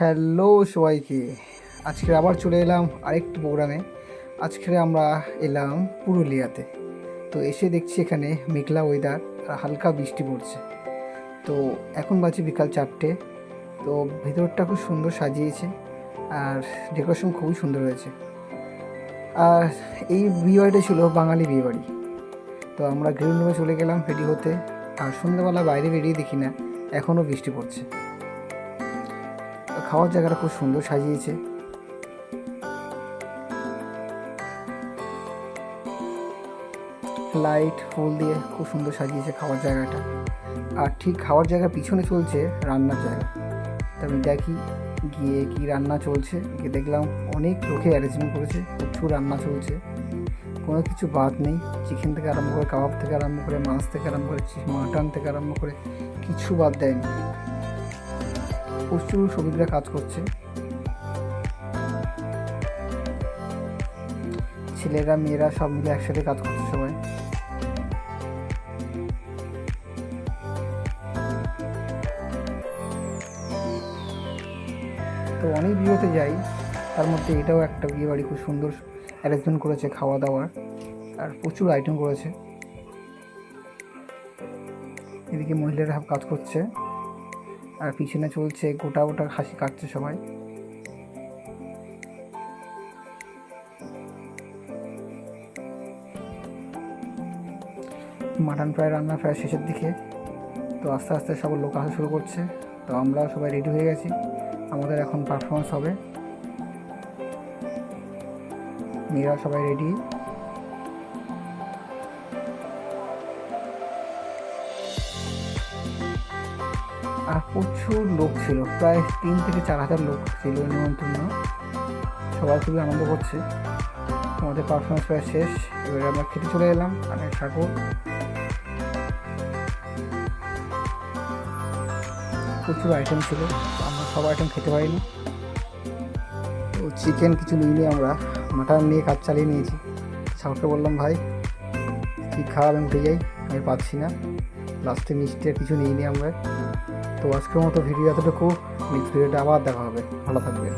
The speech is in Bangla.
হ্যালো সবাইকে, আজকে আবার চলে এলাম আরেকটি প্রোগ্রামে। আজকে আমরা এলাম পুরুলিয়াতে। তো এসে দেখছি এখানে মেঘলা ওয়েদার আর হালকা বৃষ্টি পড়ছে। তো এখন বাজে বিকাল 4টে। তো ভেতরটা খুব সুন্দর সাজিয়েছে আর ডেকোরেশন খুবই সুন্দর হয়েছে। আর এই বিয়েবাড়িটা ছিল বাঙালি বিয়েবাড়ি। তো আমরা গ্রিন রুমে চলে গেলাম রেডি হতে। আর সন্ধ্যাবেলা বাইরে বেরিয়ে দেখি না এখনও বৃষ্টি পড়ছে। খাওয়ার জায়গাটা খুব সুন্দর সাজিয়েছে। লাইট ফুল দিয়ে খুব সুন্দর সাজিয়েছে খাওয়ার জায়গাটা। আর ঠিক খাওয়ার জায়গার পিছনে চলছে রান্নার জায়গা। তো আমি দেখি গিয়ে কি রান্না চলছে। গিয়ে দেখলাম অনেক লোকে অ্যারেঞ্জমেন্ট করেছে, প্রচুর রান্না চলছে, কোনো কিছু বাদ নেই। চিকেন থেকে আরম্ভ করে, কাবাব থেকে আরম্ভ করে, মাছ থেকে আরম্ভ করে, মাটন থেকে আরম্ভ করে কিছু বাদ দেয়নি। প্রচুর শ্রমিকরা কাজ করছে, ছেলেরা মেয়েরা সব মিলে একসাথে কাজ করছে সবাই। তো অনেক বিয়েতে যাই, তার মধ্যে এটাও একটা বিয়ে বাড়ি। খুব সুন্দর অ্যারেঞ্জমেন্ট করেছে খাওয়া দাওয়ার, আর প্রচুর আইটেম করেছে। এদিকে মহিলারা সব কাজ করছে আর পিছনে চলছে গোটা গোটা খাসি কাটছে সবাই। মাটন প্রায় রান্না প্রায় শেষের দিকে। তো আস্তে আস্তে সব লোক আসা শুরু করছে। তো আমরা সবাই রেডি হয়ে গেছি, আমাদের এখন পারফরমেন্স হবে। মেয়েরা সবাই রেডি। আর প্রচুর লোক ছিল, প্রায় 3 থেকে 4 হাজার লোক ছিল নিমন্ত্রণ। সবাই খুবই আনন্দ করছে। আমাদের পারফরমেন্স প্রায় শেষ, এবারে আমরা খেতে চলে এলাম। আর ঠাকুর প্রচুর আইটেম ছিল, আমরা সব আইটেম খেতে পারিনি। তো চিকেন কিছু নিয়ে আমরা মাটন নিয়ে কাজ চালিয়ে নিয়েছি। সাউকে বললাম, ভাই তুই খাওয়া, আমি উঠে যাই, আমি পাচ্ছি না। লাস্টে মিষ্টি আর কিছু নিয়ে আমরা। তো আজকের মতো ভিডিও এতটুকু। নেক্সট ভিডিওটা আবার দেখা হবে। ভালো থাকবেন।